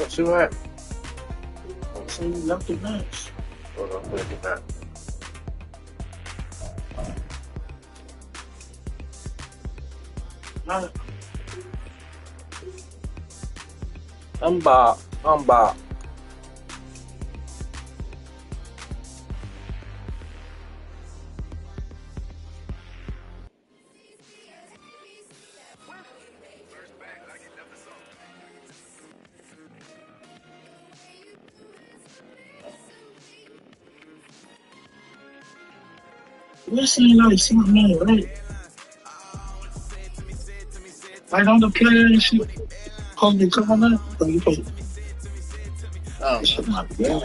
See what? So you left the bench. Hold on, look at that. Nah, I'm Bob. I'm Bob. we're saying like something right? Like on the player and shit. Supposed to be coming up. Or you supposed Oh, to shit not good.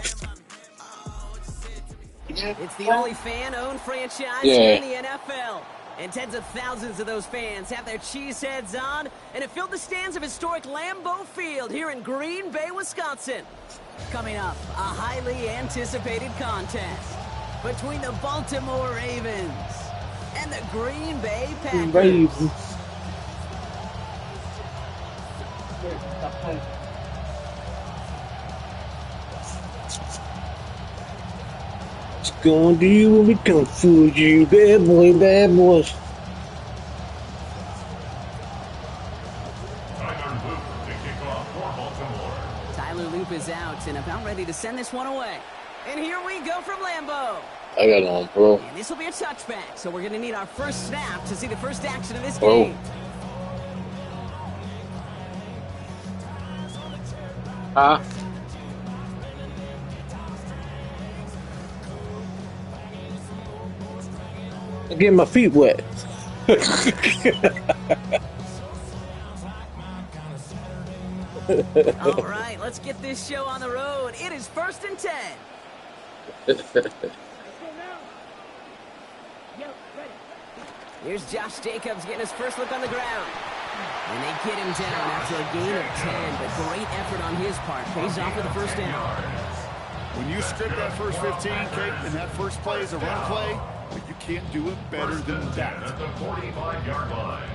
It's the only fan-owned franchise yeah. here in the NFL. And tens of thousands of those fans have their cheeseheads on, and it filled the stands of historic Lambeau Field here in Green Bay, Wisconsin. Coming up, a highly anticipated contest between the Baltimore Ravens and the Green Bay Packers. Ravens. What's gonna do when we come for you, bad boy, bad boys? Tyler Loop is out and about ready to send this one away. And here we go from Lambeau. I got on, bro. And this will be a touchback, so we're going to need our first snap to see the first action of this Oh. game. Huh? I'm getting my feet wet. All right, let's get this show on the road. It is 1st and 10. Here's Josh Jacobs getting his first look on the ground. And they get him down after a gain of 10, but great effort on his part. Pays off for the first down. When you strip that first 15, Kate, and that first play is a run play, but you can't do it better than that. At the 45-yard line.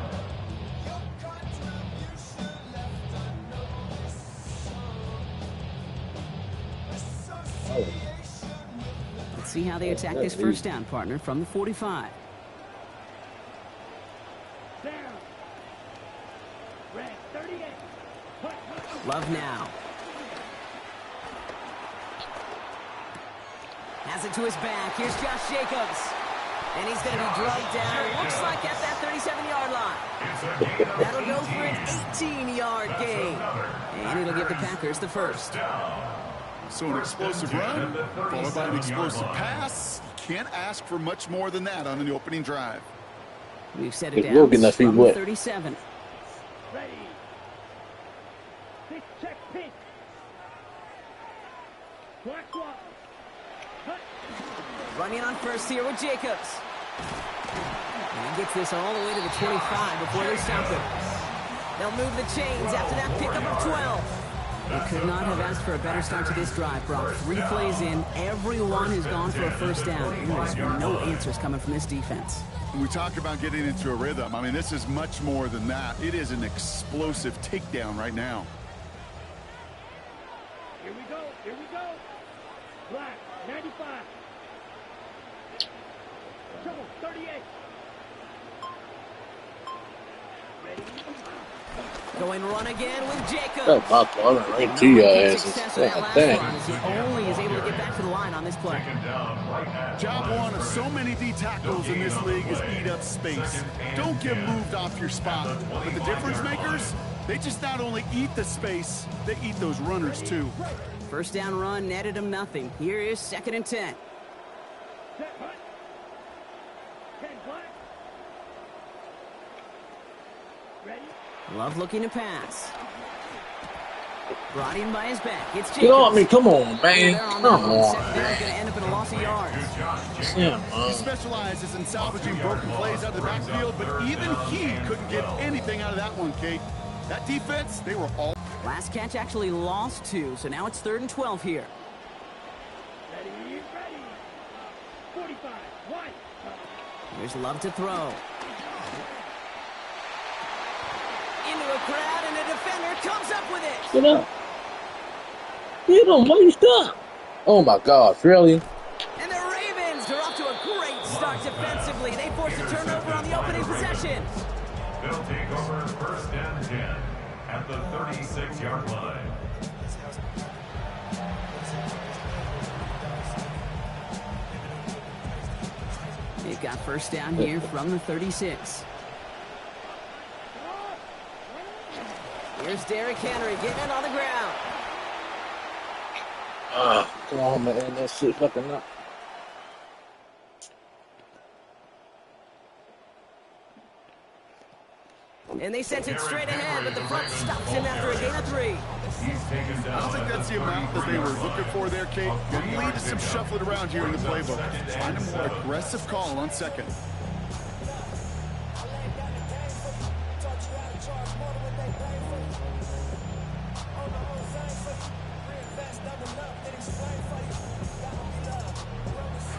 Let's see how they attack this first down, partner, from the 45. Love now. Has it to his back. Here's Josh Jacobs. And he's going to be drugged down. Looks like at that 37-yard line. That'll go for an 18-yard gain. And it'll give the Packers the first. So an explosive run, followed by an explosive pass. You can't ask for much more than that on an opening drive. We've set it It will down get that feet from wet. 37. Running on first here with Jacobs. And he gets this all the way to the 25 before they stop him. They'll move the chains after that pickup of 12. They could not have asked for a better start to this drive, Brock. 3 plays in, everyone has gone for a first down. There's no answers coming from this defense. When we talk about getting into a rhythm, I mean, this is much more than that. It is an explosive takedown right now. Here we go. Here we go. Black, 95. Trouble, 38. Going run again with Jacobs. Oh, pop on it right to your asses. God dang. He only is able to get back to the line on this play. Job one of so many D tackles in this league is eat up space. Don't get moved off your spot. But the difference makers, they just not only eat the space, they eat those runners too. First down run netted him nothing. Here is 2nd and 10. Love looking to pass. Brought in by his back. It's Jacobs. You know, I mean, come on, man. Come on, Going man. to end up in a loss of yards. Yeah, He man. specializes in salvaging broken plays out of the backfield, but even he couldn't get anything out of that one, Kate. That defense, they were all... Last catch actually lost 2, so now it's 3rd and 12 here. Ready, ready. 45, one. Here's Love to throw. Into a crowd, and a defender comes up with it. Get up. Get him, why you stop? Oh my gosh, really? And the Ravens are off to a great start defensively. They force a turnover on the opening possession. They'll take over first and 10 at the 36-yard line. They've got first down here from the 36. Here's Derrick Henry getting it on the ground. Come on, man. That shit fucking up. And they sent it straight ahead, but the front stops him after a gain of 3. I don't think that's the amount that they were looking for there, Kate. Could lead to some shuffling around here in the playbook. Find a more aggressive call on second.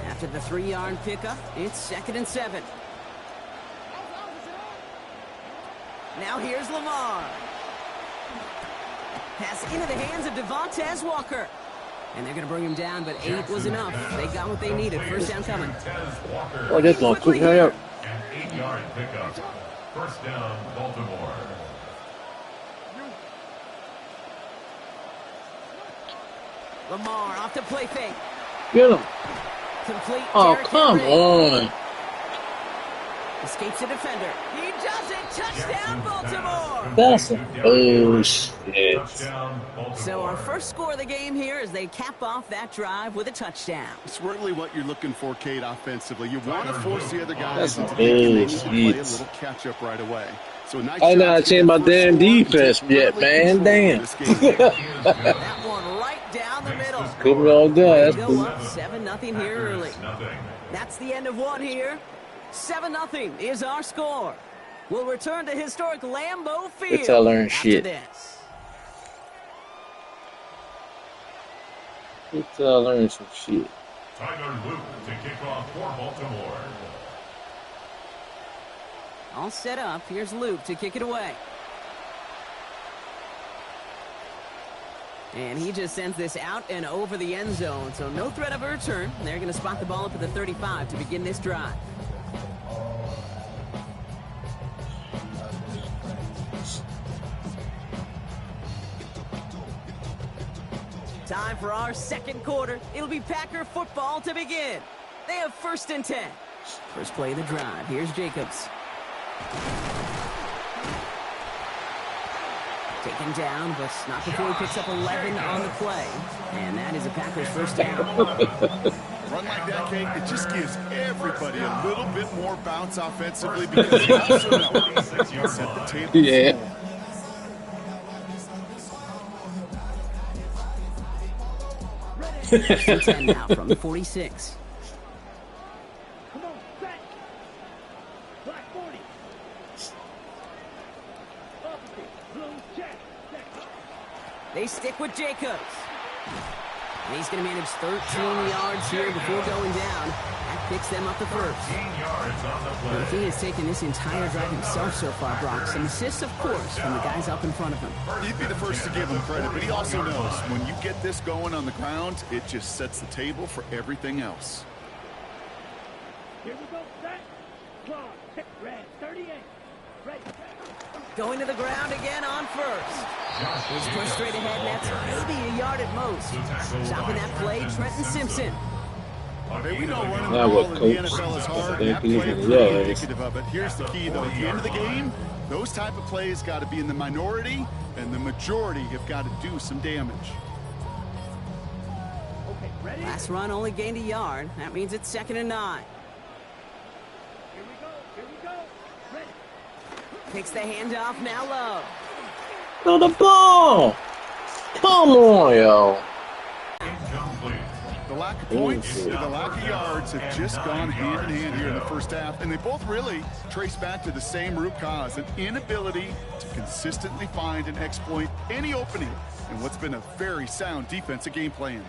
After the 3-yard pickup, it's 2nd and 7. Now here's Lamar. Pass into the hands of Devontae Walker. And they're going to bring him down, but 8 was enough. They got what they needed. First down coming. Oh, that's one. Quick, hurry up. An 8-yard pickup. First down, Baltimore. Lamar off to play fake. Get him. Complete. Oh, Derrick come Henry. on. Escapes the defender. He does it. Touchdown, Baltimore. That's a bullshit. Touchdown, Baltimore. So our first score of the game here as they cap off that drive with a touchdown. It's really what you're looking for, Kate, offensively. You want to force the other guys That's into thinking they need to play a bullshit. little catch-up right away. So a nice I job not to get changed my that first damn score and defense take yet, early man. control Damn. of this game. That one right down the middle. Keep it all good. They That's go cool. up 7-0 here early. Nothing. That's the end of one here. 7-0 is our score. We'll return to historic Lambeau Field It's all learn after shit. this. Let's learn some shit. Tyler Luke to kick off for Baltimore. All set up. Here's Luke to kick it away. And he just sends this out and over the end zone, so no threat of a return. They're going to spot the ball up at the 35 to begin this drive. Time for our second quarter. It'll be Packer football to begin. They have first and 10. First play of the drive. Here's Jacobs. Taken down, but not before he picks up 11 on the play. And that is a Packers first down. A run like that, Kate, it just gives everybody a little bit more bounce offensively because you also know you set the table. Yeah. First and 10 now from the 46. Come on, set. Black 40. Opposite. Blue check. Check. They stick with Jacobs. And he's going to manage 13 yards here before going down. That picks them up the first. 15 yards on the But if play. he has taken this entire drive himself so far, Brock, some assists, of course, from the guys up in front of him. He'd be the first to give him credit, but he also knows when you get this going on the ground, it just sets the table for everything else. Here we go, set. Draw. Pick red. 38. Ready. Going to the ground again on first. He's pushed straight ahead, and that's maybe a yard at most. Stopping that play, Trenton Simpson. Hey, we know running the Now ball what, in the coach? NFL is hard. I That think play he's is gonna really yell. indicative of it. Here's the key, though. At the end of the game, those type of plays got to be in the minority, and the majority have got to do some damage. Okay, ready? Last run only gained a yard. That means it's 2nd and 9. Here we go. Here we go. Ready. Takes the handoff, now Love. Throw the ball. Come on, yo. Incomplete. The lack of points and the lack of yards have just gone hand in hand here in the first half, and they both really trace back to the same root cause, an inability to consistently find and exploit any opening in what's been a very sound defensive game plan.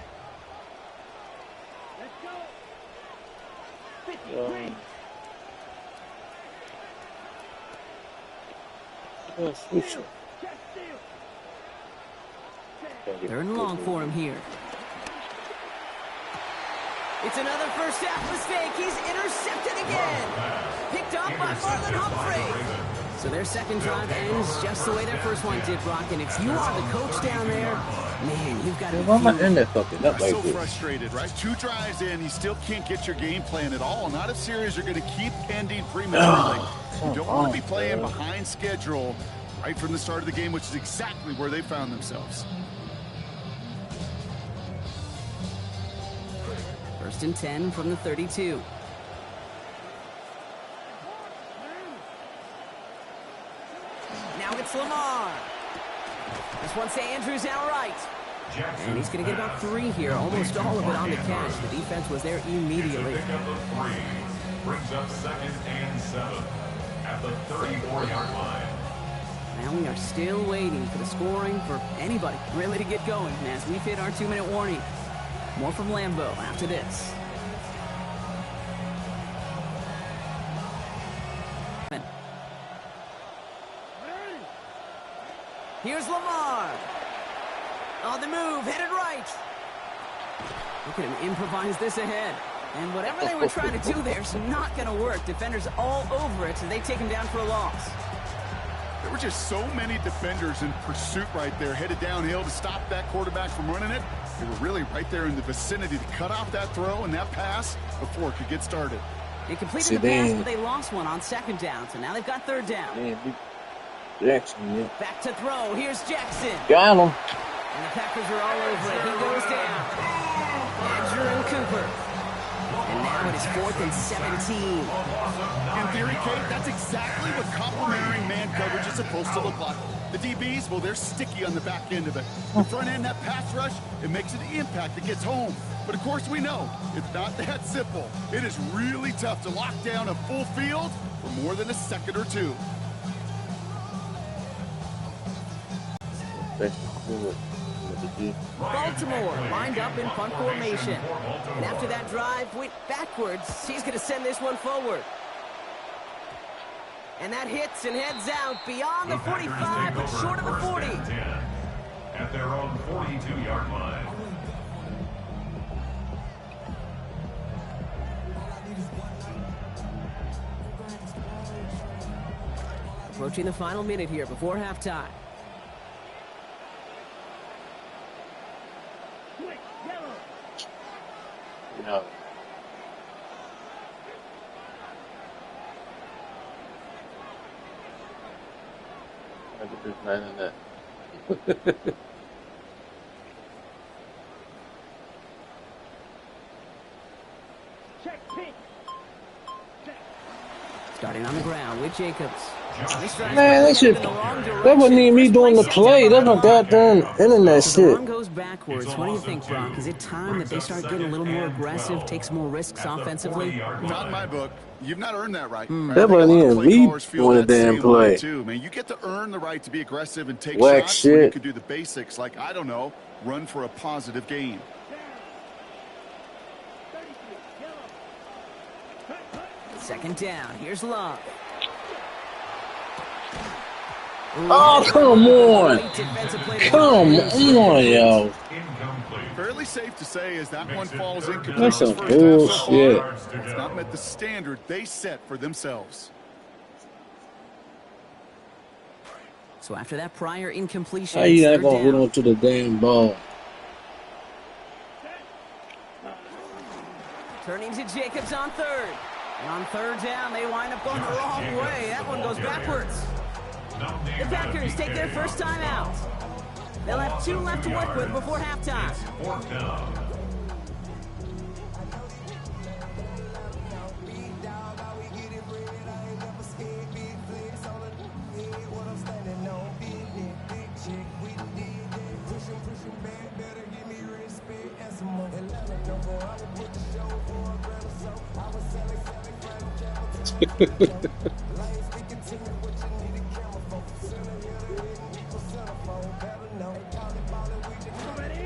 Let's go. 53. Switch. Check steal. Check. Third and long for him here. It's another first half mistake. He's intercepted again. Picked up by Marlon Humphrey. So their second drive ends just the way their first one did, Brock. And if you are the coach down there, man, you've got to be Why am I in that fucking up like So this? frustrated, right? 2 drives in, you still can't get your game plan at all. Not if series are going to keep ending prematurely. You don't want to be playing behind schedule right from the start of the game, which is exactly where they found themselves. First and 10 from the 32. Now it's Lamar. This one's to Andrews outright. And he's going to get about 3 here, almost all of it on the catch. The defense was there immediately. Pickup of 3 brings up 2nd and 7 at the 34-yard line. Now we are still waiting for the scoring for anybody really to get going as we've hit our 2-minute warning. More from Lambeau after this. Here's Lamar. On the move, headed right. Look at him improvise this ahead. And whatever they were trying to do there's not going to work. Defenders all over it, so they take him down for a loss. There were just so many defenders in pursuit right there, headed downhill to stop that quarterback from running it. They were really right there in the vicinity to cut off that throw and that pass before it could get started. They completed the pass, but they lost one on 2nd down, so now they've got 3rd down. Man, Jackson, yeah. Back to throw. Here's Jackson. Got him. And the Packers are all over it. He goes down. Andrew and Cooper. And now it is 4th and 17. In theory, Kate, that's exactly what complementary man coverage is supposed to look like. The DBs, well, they're sticky on the back end of it. The front end, that pass rush, it makes an impact. It gets home. But, of course, we know it's not that simple. It is really tough to lock down a full field for more than a second or two. Baltimore lined up in punt formation. And after that drive went backwards, he's going to send this one forward. And that hits and heads out beyond the 45, but short of the 40. At their own 42-yard line. Approaching the final minute here before halftime. Quick, yellow. No. I could just land in that. Check pitch. Starting on the ground with Jacobs. Man, that shit, that wasn't even me doing the play. That's my goddamn internet So the shit. run goes backwards. What do you think, Brock? Is it time that they start getting a little more aggressive, take some more risks offensively? Not in my book. You've not earned that right. That wasn't even me doing the damn play. Too, man. You get to earn the right to be aggressive and take Whack shots when you shit. could do the basics, like, I don't know, run for a positive gain. 33, yellow. 2nd down. Here's Love. Oh, come on. Great defensive play. Come on, yo. Fairly safe to say as that one falls incomplete. That's some this first half so bullshit. far, it's not met the standard they set for themselves. So after that prior incompletion, How you not it's 3rd gonna hold down. on to the damn ball? Turning to Jacobs on 3rd. And on 3rd down, they wind up going the wrong way. That one goes backwards. The Packers take their first time out. They'll have 2 left to work with before halftime. 4th down.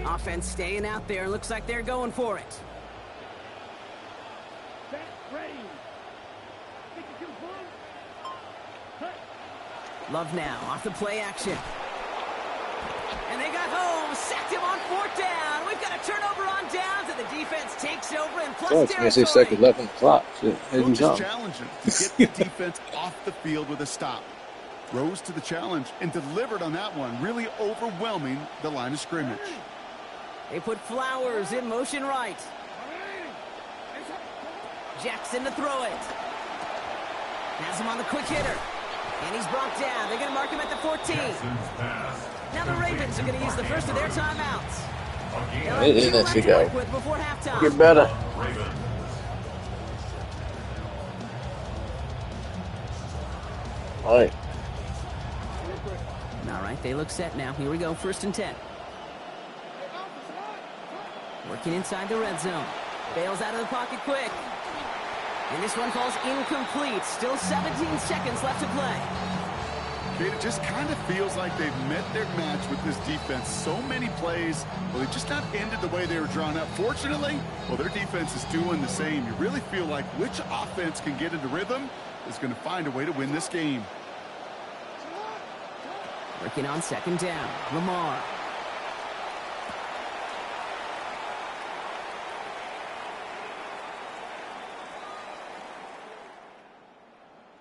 Offense staying out there. Looks like they're going for it. Set, ready. 62 points. Cut. Love now off the play action. And they got home. Sack sacked him on 4th down. We've got a turnover on downs, and the defense takes over in plus I was gonna say territory. seconds left on the clock. Shit, maybe Coach is something. challenging to get the defense off the field with a stop. Rose to the challenge and delivered on that one, really overwhelming the line of scrimmage. They put Flowers in motion right. Jackson to throw it. Has him on the quick hitter. And he's brought down. They're going to mark him at the 14. Now the Ravens are going to use the first of their timeouts. It lets you go. Before halftime. Get better. All right. All right, they look set now. Here we go, 1st and 10. Working inside the red zone. Bails out of the pocket quick. And this one falls incomplete. Still 17 seconds left to play. It just kind of feels like they've met their match with this defense. So many plays, well, they just not ended the way they were drawn up. Fortunately, well, their defense is doing the same. You really feel like which offense can get into rhythm is going to find a way to win this game. Working on 2nd down. Lamar.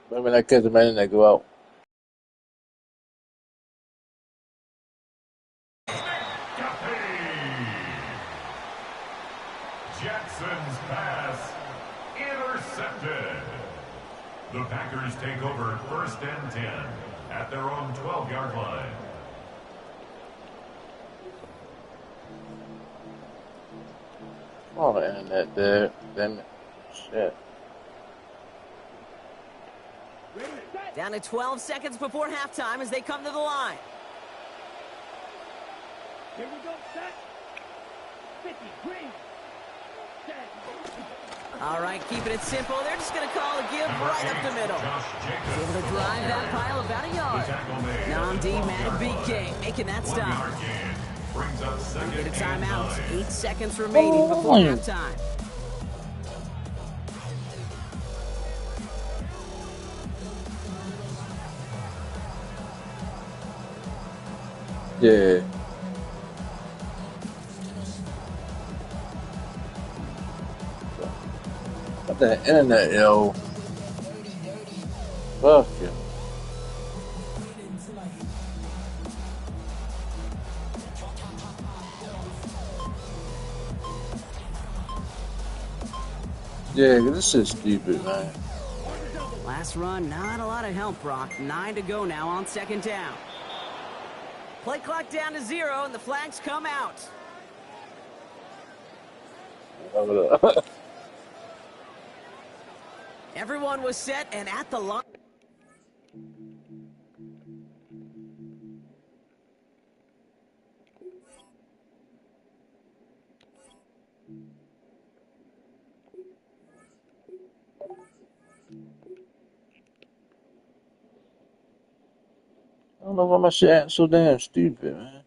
Remember that kid's a man that go out. Jackson's pass intercepted. The Packers take over 1st and 10 at their own 12-yard line. Oh, and that there, then shit. Down to 12 seconds before halftime as they come to the line. Here we go, set. 50, green. Set. All right, keeping it simple. They're just going to call a give right up the middle. He's able to drive that pile about a yard. Namdi Madubuike making that stop. Get a timeout. 8 seconds remaining before halftime. Yeah. What the internet, yo? Fuck you. Yeah, this is stupid, man. Last run, not a lot of help, Brock. 9 to go now on 2nd down. Play clock down to 0, and the flags come out. Everyone was set and at the line. I don't know why my shit ain't so damn stupid, man.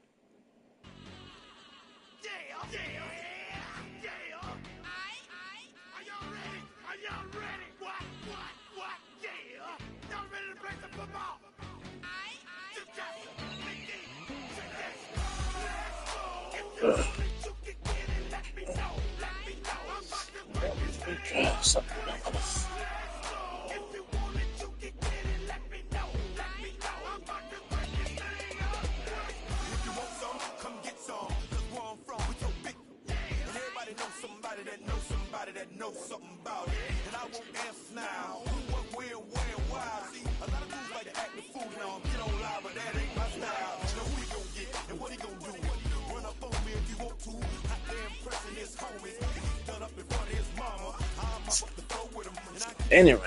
Anyway,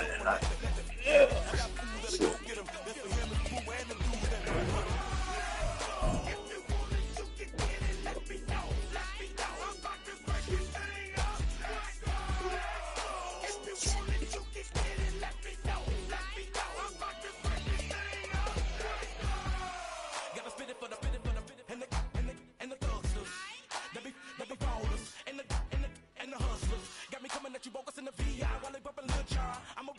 I'm a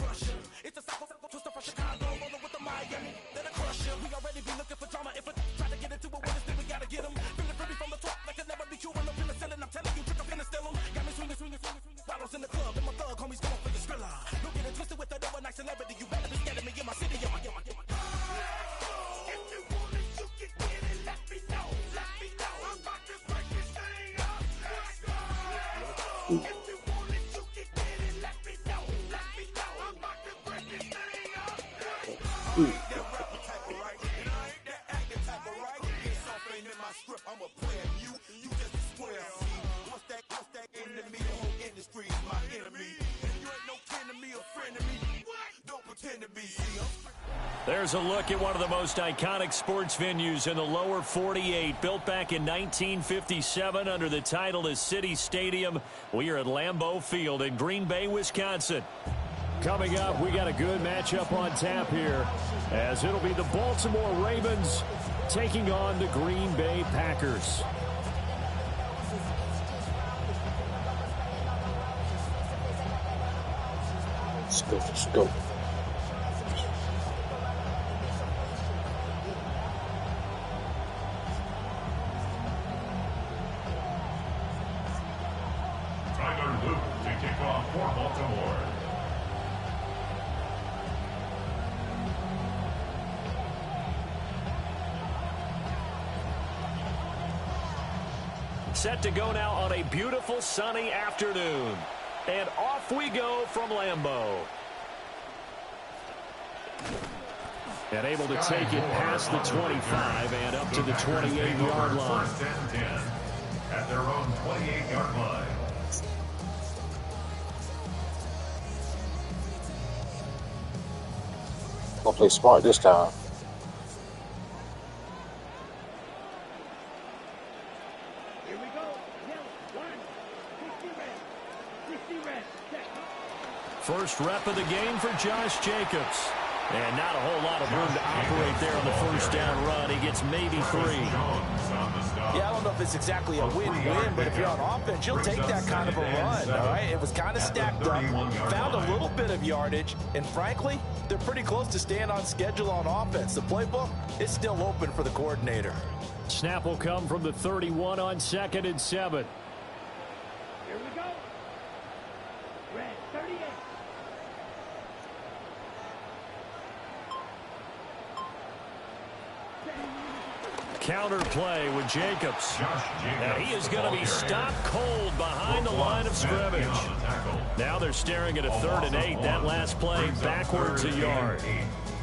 There's a look at one of the most iconic sports venues in the lower 48, built back in 1957 under the title of City Stadium. We are at Lambeau Field in Green Bay, Wisconsin. Coming up, we got a good matchup on tap here, as it'll be the Baltimore Ravens taking on the Green Bay Packers. Let's go. Tyler Luke to kick off for Baltimore. Set to go now on a beautiful sunny afternoon. And off we go from Lambeau. And able to take it past the 25 and up to the 28-yard line. First and 10 at their own 28-yard line. Gonna play smart this time. Here we go. Yellow, 60 red. First rep of the game for Josh Jacobs. And not a whole lot of room to operate there on the first down run. He gets maybe 3. Yeah, I don't know if it's exactly a win-win, but if you're on offense, you'll take that kind of a run, all right? It was kind of stacked up, found a little bit of yardage, and frankly, they're pretty close to staying on schedule on offense. The playbook is still open for the coordinator. Snap will come from the 31 on 2nd and 7. Here we go. Red, 38. Counter play with Jacobs. And he is going to be stopped cold behind the line of scrimmage. Now they're staring at a 3rd and 8. That last play backwards a yard.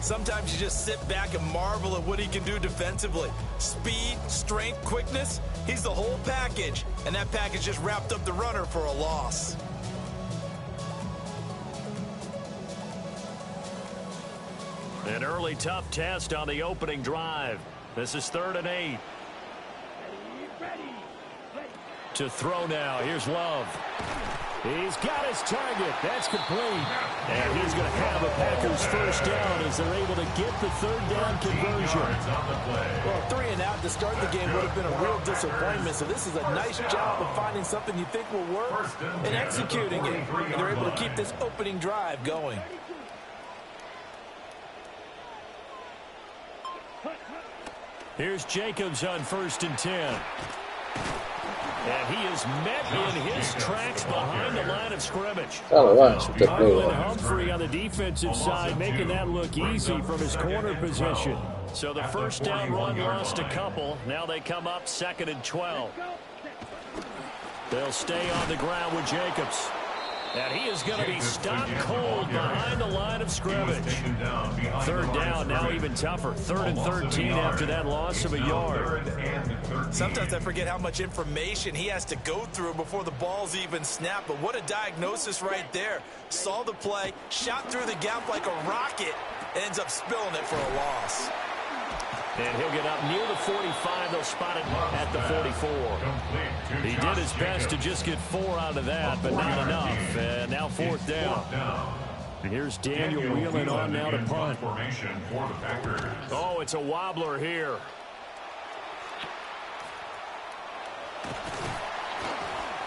Sometimes you just sit back and marvel at what he can do defensively. Speed, strength, quickness, he's the whole package. And that package just wrapped up the runner for a loss. An early tough test on the opening drive. This is 3rd and 8. Ready. To throw now. Here's Love. He's got his target. That's complete. And he's going to have a Packers first down as they're able to get the 3rd down conversion. Well, 3 and out to start the game would have been a real disappointment. So this is a nice job of finding something you think will work and executing it. And they're able to keep this opening drive going. Here's Jacobs on 1st and 10. And he is met in his tracks behind the line of scrimmage. Marlon Humphrey on the defensive side making that look easy from his corner position. So the first down run lost a couple. Now they come up 2nd and 12. They'll stay on the ground with Jacobs. And he is going to be stopped cold behind the line of scrimmage. 3rd down, now even tougher. 3rd and 13 after that loss of a yard. Sometimes I forget how much information he has to go through before the ball's even snapped. But what a diagnosis right there. Saw the play, shot through the gap like a rocket, ends up spilling it for a loss. And he'll get up near the 45. They'll spot it at the 44. He did his best to just get 4 out of that, but not enough. And now 4th down. Here's Daniel Whelan on now to punt. Oh, it's a wobbler here.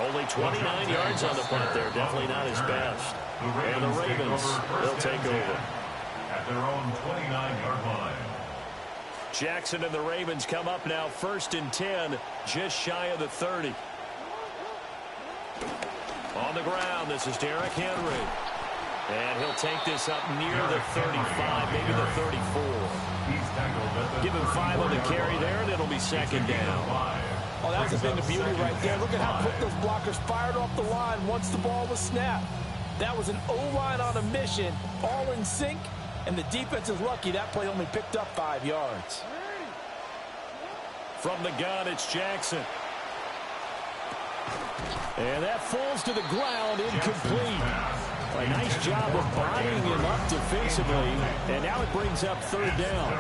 Only 29 yards on the punt there. Definitely not his best. And the Ravens, they'll take over. At their own 29-yard line. Jackson and the Ravens come up now 1st and 10, just shy of the 30. On the ground, this is Derrick Henry. And he'll take this up near the 35, maybe the 34. Give him 5 on the carry there, and it'll be 2nd down. Oh, that was a bit of beauty right there. Look at how quick those blockers fired off the line once the ball was snapped. That was an O-line on a mission, all in sync, And the defense is lucky that play only picked up 5 yards. From the gun, it's Jackson. And that falls to the ground, incomplete. A nice job of bodying him up defensively. And now it brings up 3rd down.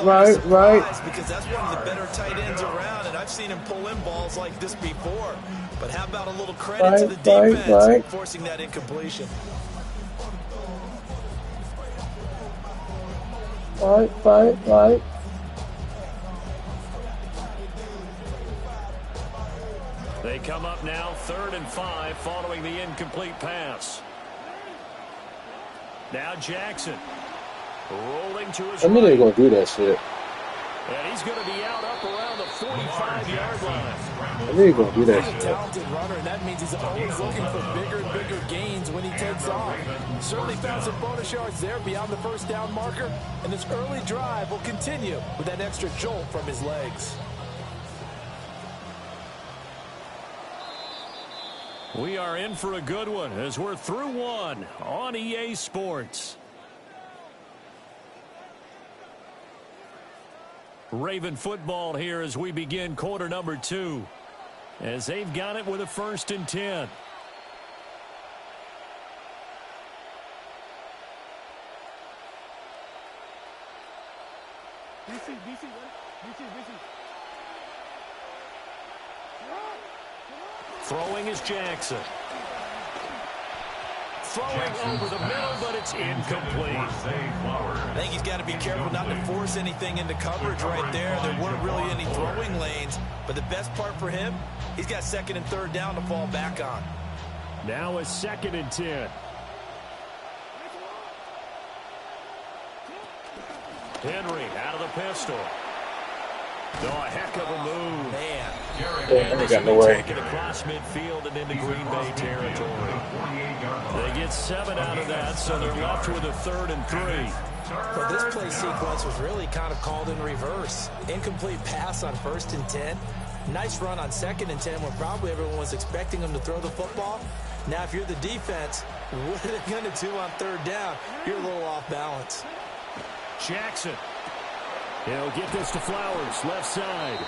Right. Because that's one of the better tight ends around, and I've seen him pull in balls like this before. But how about a little credit to the defense forcing that incompletion? Right. They come up now 3rd and 5 following the incomplete pass. Now Jackson rolling to his I knew they were going to do that shit. And he's going to be out up around the 45-yard line. I knew he was going to do that shit. He's a talented runner, and that means he's always looking for bigger and bigger gains when he takes off. Certainly found some bonus yards there beyond the 1st down marker, and this early drive will continue with that extra jolt from his legs. We are in for a good one as we're through one on EA Sports. Raven football here as we begin quarter number 2. As they've got it with a 1st and 10. BC. Throwing is Jackson. Throwing over the middle, but it's incomplete. I think he's got to be careful not to force anything into coverage right there. There weren't really any throwing lanes, but the best part for him, he's got 2nd and 3rd down to fall back on. Now a 2nd and 10. Henry out of the pistol. Oh, a heck of a move. Man. They got no way. Taken across midfield and into Green Bay territory. They get 7 out of that, so they're left with a 3rd and 3. Well, this play sequence was really kind of called in reverse. Incomplete pass on 1st and 10. Nice run on 2nd and 10 when probably everyone was expecting him to throw the football. Now, if you're the defense, what are they going to do on 3rd down? You're a little off balance. Jackson. He'll get this to Flowers, left side.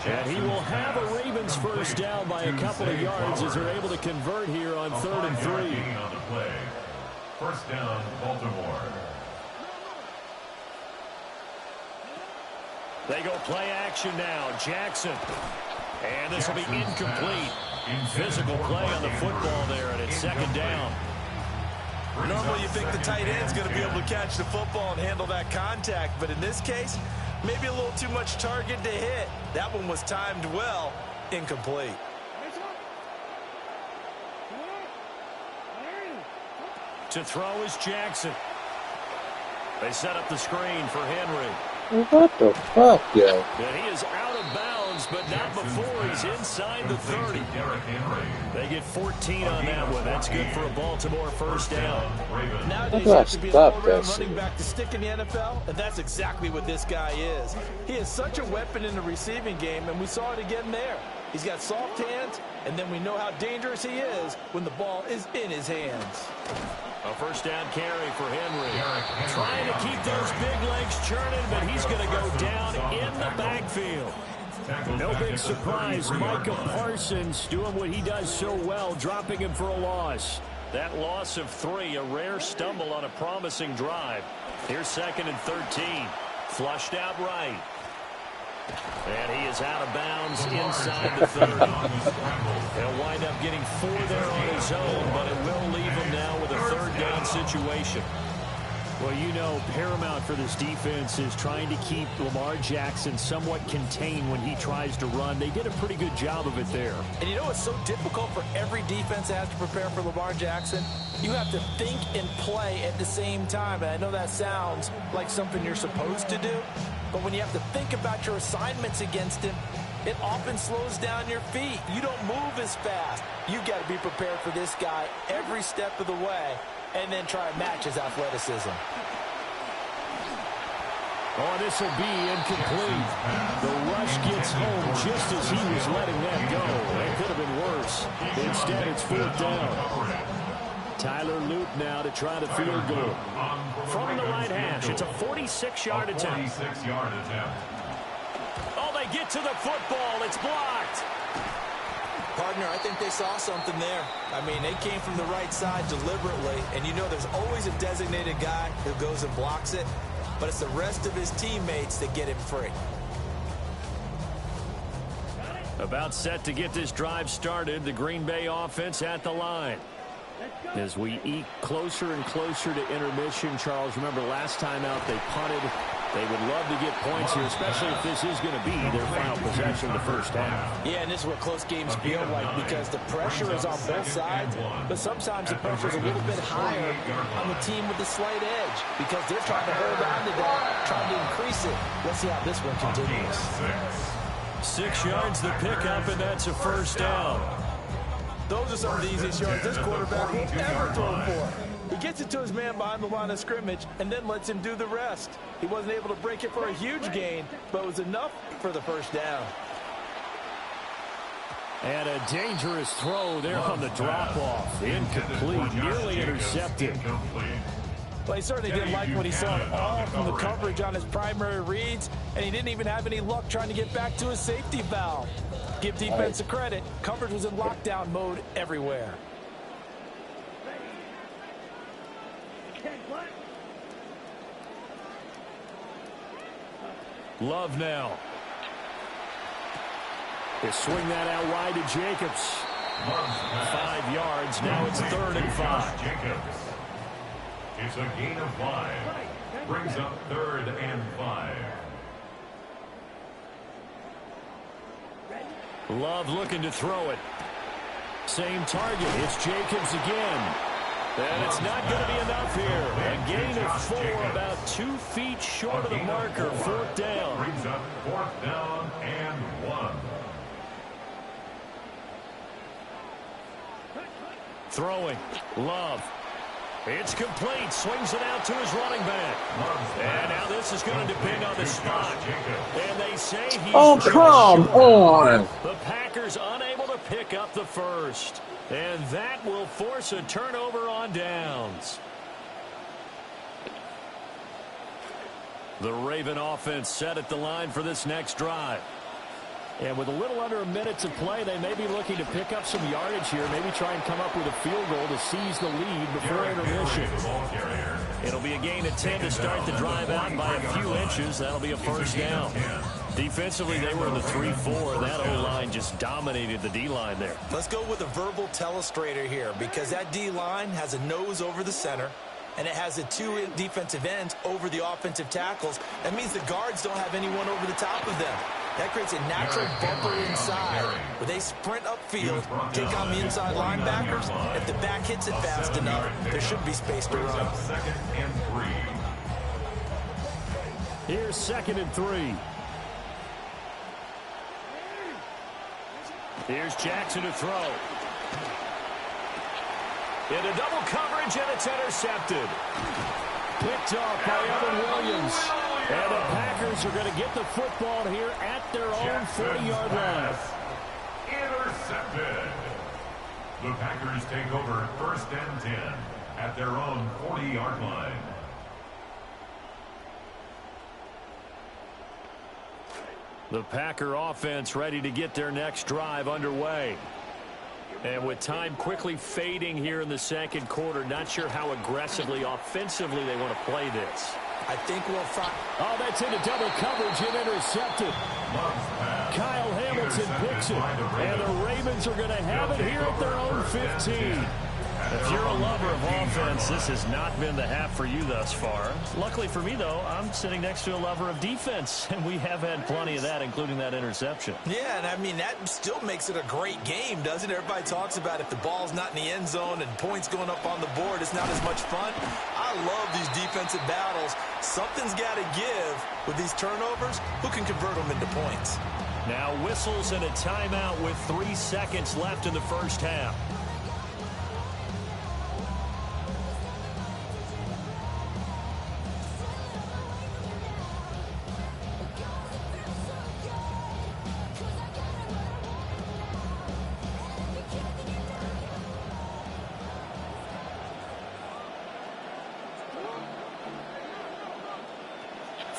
And he will have a Ravens 1st down by a couple of yards as they're able to convert here on 3rd and 3. On the play. 1st down, Baltimore. They go play action now. Jackson. And this will be incomplete. Physical play on the football there, and it's 2nd down. Normally you think the tight end's going to be able to catch the football and handle that contact, but in this case, maybe a little too much target to hit. That one was timed well, incomplete. To throw is Jackson. They set up the screen for Henry. What the fuck, yo? And he is out of bounds, but not before he's inside the 30. They get 14 on that one. That's good for a Baltimore 1st down. Nowadays, you have to be an all-around running back to stick in the NFL, and that's exactly what this guy is. He is such a weapon in the receiving game, and we saw it again there. He's got soft hands, and then we know how dangerous he is when the ball is in his hands. A 1st down carry for Henry. Trying to keep those big legs churning, but he's going to go down in the backfield. No big surprise. Micah Parsons doing what he does so well, dropping him for a loss. That loss of 3, a rare stumble on a promising drive. Here's 2nd and 13. Flushed out right. And he is out of bounds inside the 30. He'll wind up getting 4 there on his own, but it will leave him now with a 3rd down situation. Well, you know, paramount for this defense is trying to keep Lamar Jackson somewhat contained when he tries to run. They did a pretty good job of it there. And you know it's so difficult for every defense that has to prepare for Lamar Jackson? You have to think and play at the same time. And I know that sounds like something you're supposed to do, but when you have to think about your assignments against him, it often slows down your feet. You don't move as fast. You've got to be prepared for this guy every step of the way and then try to match his athleticism. Oh, this will be incomplete. The rush gets home just as he was letting that go. It could have been worse. Instead, it's 4th down. Tyler Loop now to try the field goal. From the right hash, it's a 46-yard attempt. Oh, they get to the football. It's blocked. Partner, I think they saw something there. I mean, they came from the right side deliberately, and you know there's always a designated guy who goes and blocks it, but it's the rest of his teammates that get him free. About set to get this drive started, the Green Bay offense at the line. As we eke closer and closer to intermission, Charles, remember last time out they punted. They would love to get points here, especially if this is going to be their final possession of the first half. Yeah, and this is what close games feel like because the pressure is on both sides, but sometimes the pressure is a little bit higher on the team with the slight edge because they're trying to hold on to that, trying to increase it. Let's see how this one continues. 6 yards the pickup, and that's a first down. Those are some of the easiest yards this quarterback will ever throw for. He gets it to his man behind the line of scrimmage and then lets him do the rest. He wasn't able to break it for a huge gain, but it was enough for the first down. And a dangerous throw there on the drop-off. Incomplete, nearly intercepted. Well, he certainly didn't like what he saw at all from the coverage on his primary reads, and he didn't even have any luck trying to get back to his safety valve. Give defense a credit. Coverage was in lockdown mode everywhere. Love now. They swing that out wide to Jacobs. 5 yards. Now it's 3rd and 5. Jacobs. It's a gain of 5. Brings up 3rd and 5. Love looking to throw it. Same target. It's Jacobs again. And it's not going to be enough here. A gain of 4, about 2 feet short of the marker. 4th down. Brings up 4th down and 1. Throwing. Love. It's complete. Swings it out to his running back. And now this is going to depend on the spot. And they say he's come on. The Packers unable to pick up the first. And that will force a turnover on downs. The Raven offense set at the line for this next drive. And with a little under a minute to play, they may be looking to pick up some yardage here, maybe try and come up with a field goal to seize the lead before intermission. It'll be a gain of 10 to start the drive out by a few inches. That'll be a first down. Defensively, they were in the 3-4. That O-line just dominated the D-line there. Let's go with a verbal telestrator here because that D-line has a nose over the center, and it has the 2 defensive ends over the offensive tackles. That means the guards don't have anyone over the top of them. That creates a natural bumper inside where they sprint upfield, take on the inside linebackers. If the back hits it fast enough, there should be space to run. 2nd and 3. Here's 2nd and 3. Here's Jackson to throw. Into double coverage, and it's intercepted. Picked off by Evan Williams. And the Packers are going to get the football here at their own 40-yard line. Intercepted. The Packers take over 1st and 10 at their own 40-yard line. The Packer offense ready to get their next drive underway. And with time quickly fading here in the 2nd quarter, not sure how aggressively, offensively they want to play this. I think we'll find. Oh, that's into double coverage and intercepted. Kyle Hamilton picks it. And the Ravens are going to have it here at their own 15. If you're a lover of offense, this has not been the half for you thus far. Luckily for me, though, I'm sitting next to a lover of defense, and we have had plenty of that, including that interception. Yeah, and I mean, that still makes it a great game, doesn't it? Everybody talks about if the ball's not in the end zone and points going up on the board, it's not as much fun. I love these defensive battles. Something's got to give with these turnovers. Who can convert them into points? Now whistles and a timeout with 3 seconds left in the first half.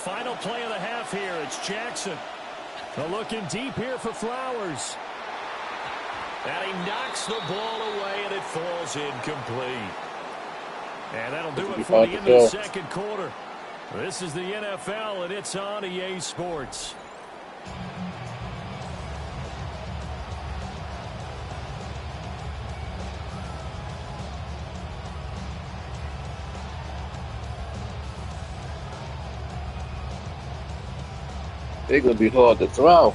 final play of the half here. It's Jackson. Looking deep here for Flowers. And he knocks the ball away, and it falls incomplete. And that'll do it for the end of the second quarter. This is the NFL, and it's on EA Sports. They're going to be hard to throw.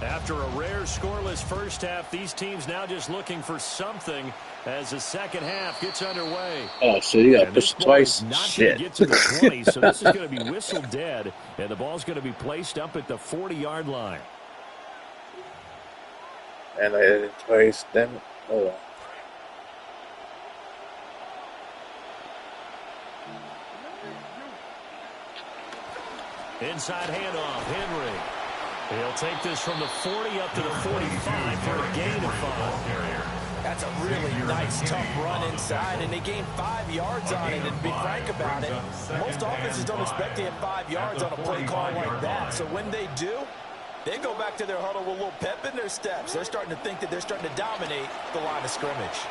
After a rare scoreless first half, these teams now just looking for something as the second half gets underway. Oh, so you got to push twice. Not Shit. Get to the 20, so this is going to be whistled dead, and the ball's going to be placed up at the 40-yard line. And I hit it twice. Damn it. Hold on. Inside handoff, Henry. He'll take this from the 40 up to the 45 for a gain of 5. That's a really nice, tough run inside, and they gained 5 yards on it. And to be frank about it, most offenses don't expect to hit 5 yards on a play call like that. So when they do, they go back to their huddle with a little pep in their steps. They're starting to think that they're starting to dominate the line of scrimmage.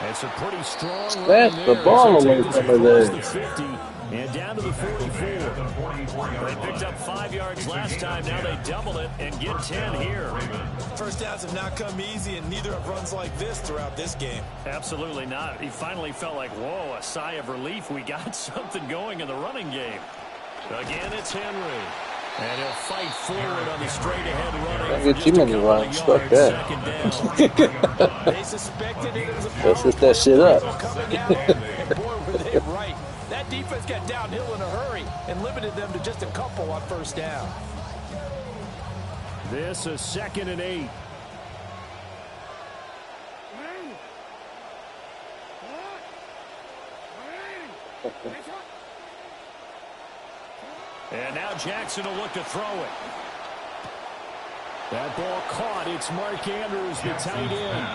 It's a pretty strong run. That's the ball away from the 50 and down to the 44. They picked up 5 yards last time. Now they double it and get 10 here. First downs have not come easy, and neither have runs like this throughout this game. Absolutely not. He finally felt like, whoa, a sigh of relief. We got something going in the running game. Again, it's Henry. And he'll fight forward on the straight-ahead running. I get too many runs. Fuck that. They suspected it was a Let's switch that shit up. And boy, were they right. That defense got downhill in a hurry and limited them to just a couple on first down. This is 2nd and 8. And now Jackson will look to throw it. That ball caught. It's Mark Andrews, the tight end.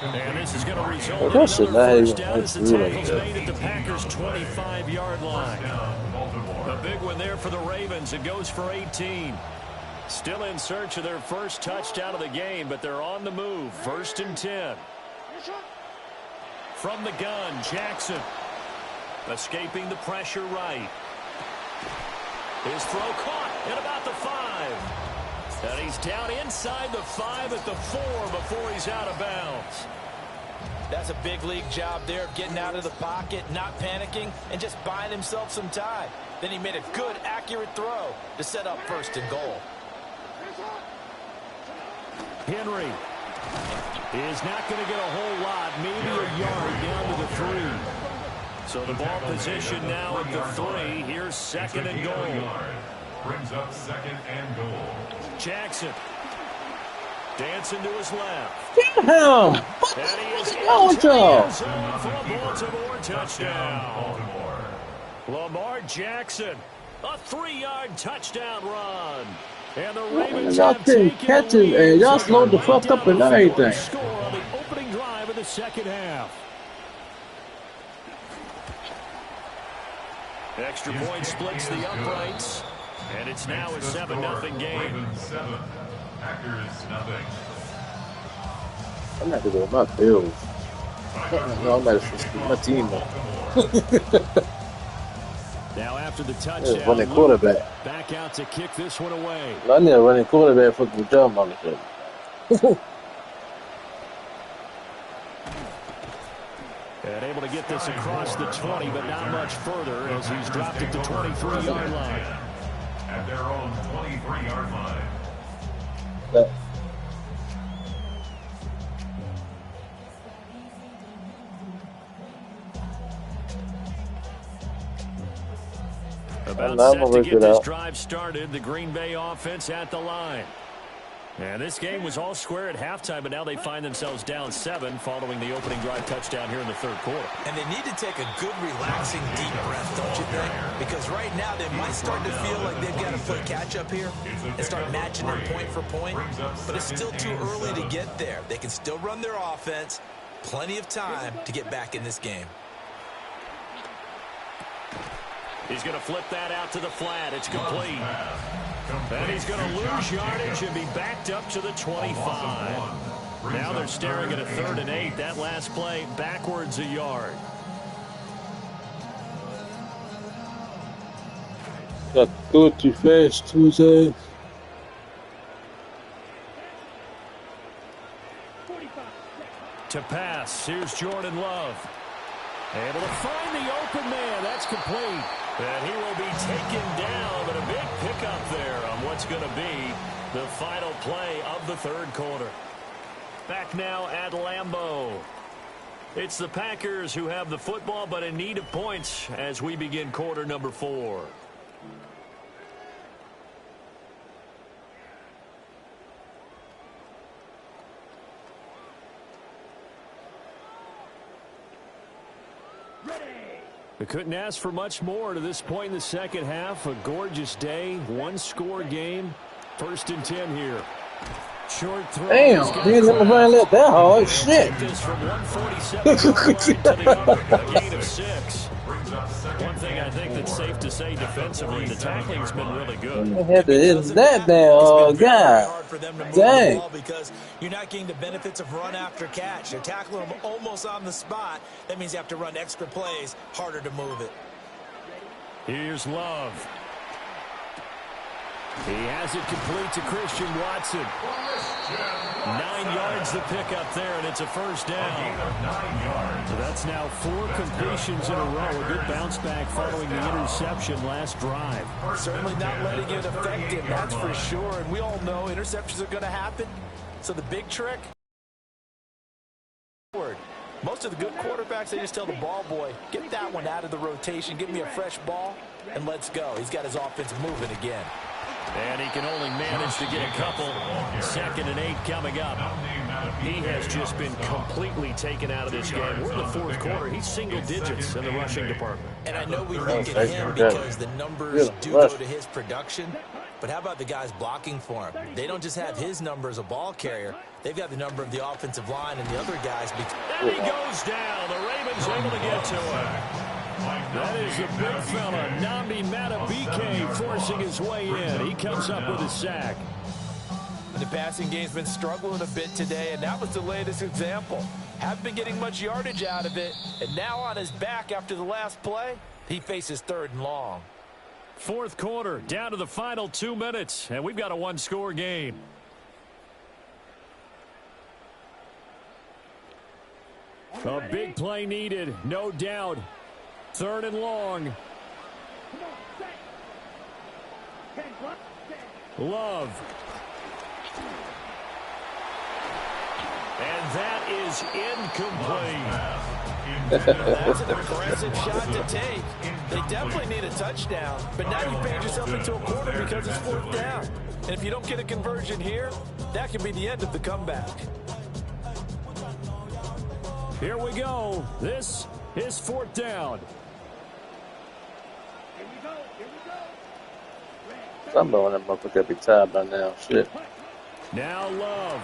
And this is going to result in another first down as the tackle's made at the Packers' 25-yard line. A big one there for the Ravens. It goes for 18. Still in search of their first touchdown of the game, but they're on the move. 1st and 10. From the gun, Jackson. Escaping the pressure right. His throw caught at about the 5. And he's down inside the 5 at the 4 before he's out of bounds. That's a big league job there of getting out of the pocket, not panicking, and just buying himself some time. Then he made a good, accurate throw to set up 1st and goal. Henry is not going to get a whole lot, maybe a yard down to the 3. So the ball position now at the 3. Here's 2nd and goal. Brings up 2nd and goal. Jackson dancing to his left. Get him! And he is into the end zone for a Baltimore touchdown. Lamar Jackson, a 3-yard touchdown run. And the Ravens y'all couldn't catch it, and y'all slowed the fuck up and everything. Score on the opening drive of the second half. Extra point splits the uprights, and it's now a 7-0 game. Ravens 7, Packers 0. I'm not going to go with my Bills. No, I'm not going my team. Now after the touchdown, running quarterback. Back out to kick this one away. I need a running quarterback for the jump on the field. And able to get this across the 20, but not much further as he's dropped at the 23-yard line. At their own 23-yard line. About set to get this drive started, the Green Bay offense at the line. And this game was all square at halftime, but now they find themselves down 7 following the opening drive touchdown here in the third quarter. And they need to take a good, relaxing, deep breath, don't you think? Because right now they might start to feel like they've got to play catch-up here and start matching them point for point. But it's still too early to get there. They can still run their offense. Plenty of time to get back in this game. He's going to flip that out to the flat. It's complete. And he's going to lose yardage and be backed up to the 25. Now they're staring at a 3rd and 8. That last play backwards a yard. Got to go too fast, Tuesday. To pass. Here's Jordan Love. Able to find the open man. That's complete. And he will be taken down, but a big pickup there on what's going to be the final play of the third quarter. Back now at Lambeau. It's the Packers who have the football, but in need of points as we begin quarter number 4. We couldn't ask for much more to this point in the second half. A gorgeous day, 1-score game. 1st and 10 here. Short throw. Damn, he didn't let that hard. Shit. This from 147 to the other, a gain of 6. One thing I think that's safe to say defensively, the tackling's been really good. Had to hit that down, guy. Dang. Because you're not getting the benefits of run after catch. You're tackling them almost on the spot. That means you have to run extra plays, harder to move it. Here's Love. He has it complete to Christian Watson. 9 yards the pickup there, and it's a first down. So that's now 4 completions in a row. A good bounce back following the interception last drive. Certainly not letting it affect him, that's for sure. And we all know interceptions are going to happen. So the big trick, most of the good quarterbacks, they just tell the ball boy, get that one out of the rotation, give me a fresh ball, and let's go. He's got his offense moving again. And he can only manage to get a couple. 2nd and 8 coming up. He has just been completely taken out of this game. We're in the fourth quarter. He's single digits in the rushing department. And I know we look at him because the numbers do go to his production. But how about the guys blocking for him? They don't just have his number as a ball carrier. They've got the number of the offensive line and the other guys. And he goes down. The Ravens able to get to him. That is a big fella, Nnamdi Madubuike, forcing his way in. He comes up with a sack. The passing game's been struggling a bit today, and that was the latest example. Haven't been getting much yardage out of it, and now on his back after the last play, he faces 3rd and long. Fourth quarter, down to the final 2 minutes, and we've got a 1-score game. A big play needed, no doubt. 3rd and long. Love. And that is incomplete. That's an aggressive shot to take. They definitely need a touchdown, but now you paid yourself into a corner because it's 4th down. And if you don't get a conversion here, that could be the end of the comeback. Here we go. This is 4th down. Somebody on that motherfucker be tired by now. Shit. Now Love.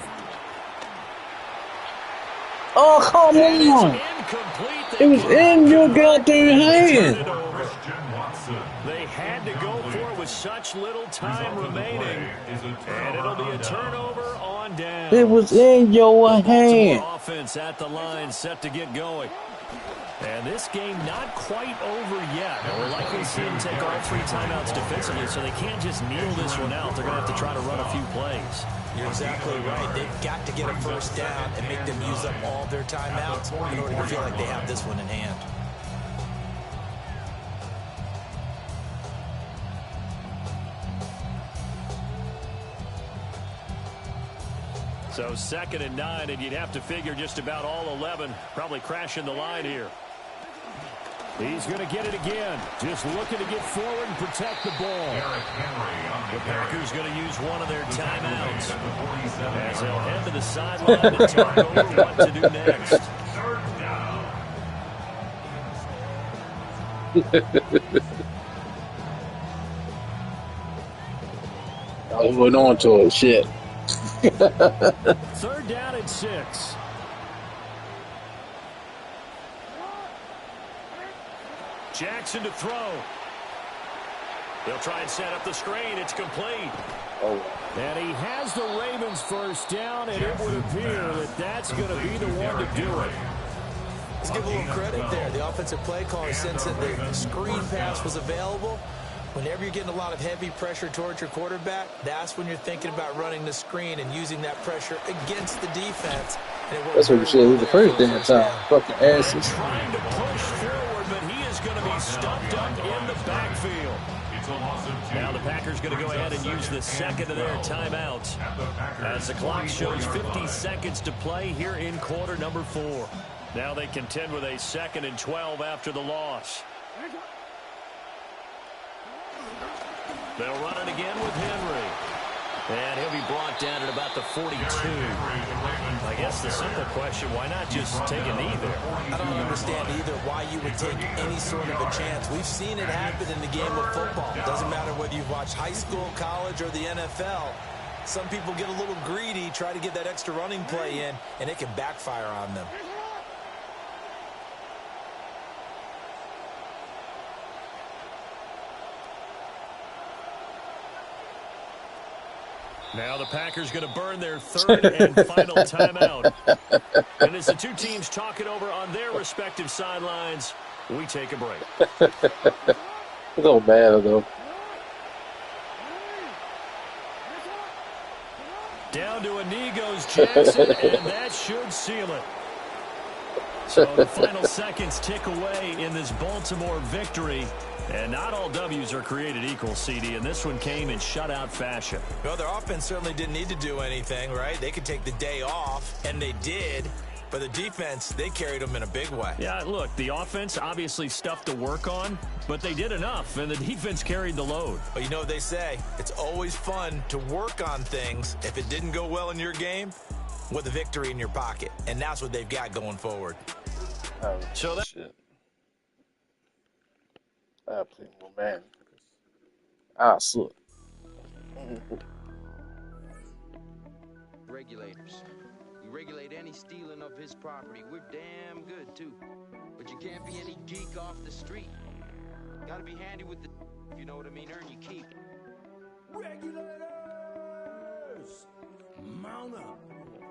Oh, come on. It was in your goddamn hand. They had to go for it with such little time remaining. And it'll be a turnover on down. It was in your hand. Offense at the line, set to get going. And this game not quite over yet. We're likely to see them take all 3 timeouts defensively, so they can't just kneel this one out. They're going to have to try to run a few plays. You're exactly right. They've got to get a first down and make them use up all their timeouts in order to feel like they have this one in hand. So 2nd and 9, and you'd have to figure just about all 11 probably crashing the line here. He's going to get it again. Just looking to get forward and protect the ball. The Packers going to use one of their timeouts as they'll head to the sideline to talk over what to do next. I was going on to it. Shit. 3rd down and 6. Jackson to throw. They'll try and set up the screen. It's complete. Oh. And he has the Ravens first down, and it would appear that that's going to be the one to do it. Let's give a little credit there. The offensive play caller sense that the screen pass was available. Whenever you're getting a lot of heavy pressure towards your quarterback, that's when you're thinking about running the screen and using that pressure against the defense. That's what we should do the first damn time. Fucking asses. Trying to push forward, but he is going to be stumped up in the backfield. Now the Packers going to go ahead and use the second of their timeouts as the clock shows 50 seconds to play here in quarter number 4. Now they contend with a 2nd and 12 after the loss. They'll run it again with Henry. And he'll be brought down at about the 42. I guess the simple question, why not just take a knee there? I don't understand either why you would take any sort of a chance. We've seen it happen in the game of football. It doesn't matter whether you've watched high school, college, or the NFL. Some people get a little greedy, try to get that extra running play in, and it can backfire on them. Now the Packers going to burn their 3rd and final timeout. And as the two teams talk it over on their respective sidelines, we take a break. It don't matter, though. Down to a knee goes Jackson, and that should seal it. So the final seconds tick away in this Baltimore victory. And not all W's are created equal, CD, and this one came in shutout fashion. Well, their offense certainly didn't need to do anything, right? They could take the day off, and they did. But the defense, they carried them in a big way. Yeah, look, the offense obviously stuff to work on, but they did enough, and the defense carried the load. But you know what they say, it's always fun to work on things. If it didn't go well in your game, with a victory in your pocket. And that's what they've got going forward. Oh, so that shit. I play more man. Ah, suck. Regulators. We regulate any stealing of his property. We're damn good, too. But you can't be any geek off the street. Gotta be handy with the, you know what I mean, earn your keep. Regulators! Mount up.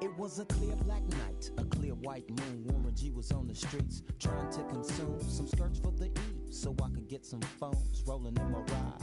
It was a clear black night, a clear white moon. Warren G was on the streets trying to consume some skirts for the eve so I could get some phones rolling in my ride.